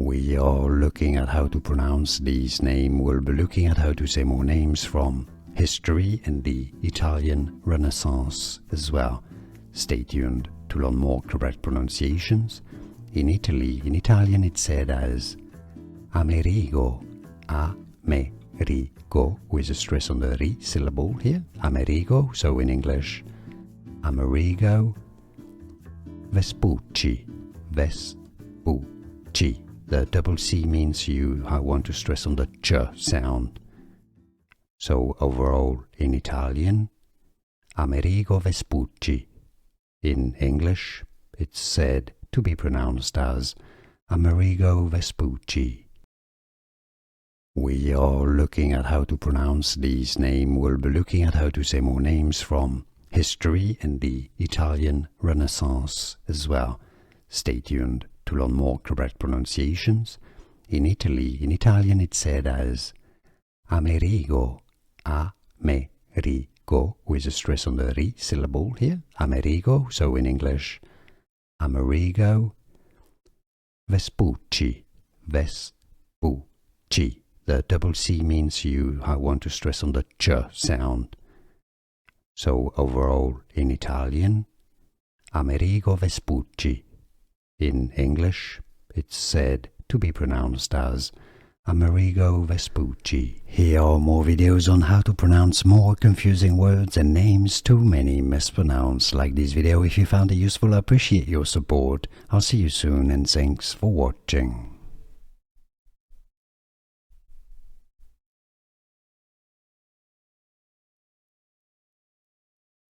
We are looking at how to pronounce these names. We'll be looking at how to say more names from history and the Italian Renaissance as well. Stay tuned to learn more correct pronunciations. In Italy, in Italian it's said as Amerigo, Amerigo, with a stress on the ri syllable here, Amerigo. So in English, Amerigo Vespucci, Vespucci. The double C means I want to stress on the ch sound. So overall in Italian, Amerigo Vespucci. In English, it's said to be pronounced as Amerigo Vespucci. We are looking at how to pronounce these names. We'll be looking at how to say more names from history and the Italian Renaissance as well. Stay tuned to learn more correct pronunciations. In Italy, in Italian it's said as Amerigo, Amerigo, with a stress on the ri syllable here, Amerigo. So in English, Amerigo Vespucci, Vespucci. The double C means I want to stress on the ch sound. So overall in Italian, Amerigo Vespucci. In English, it's said to be pronounced as Amerigo Vespucci. Here are more videos on how to pronounce more confusing words and names too many mispronounced. Like this video if you found it useful. I appreciate your support. I'll see you soon and thanks for watching.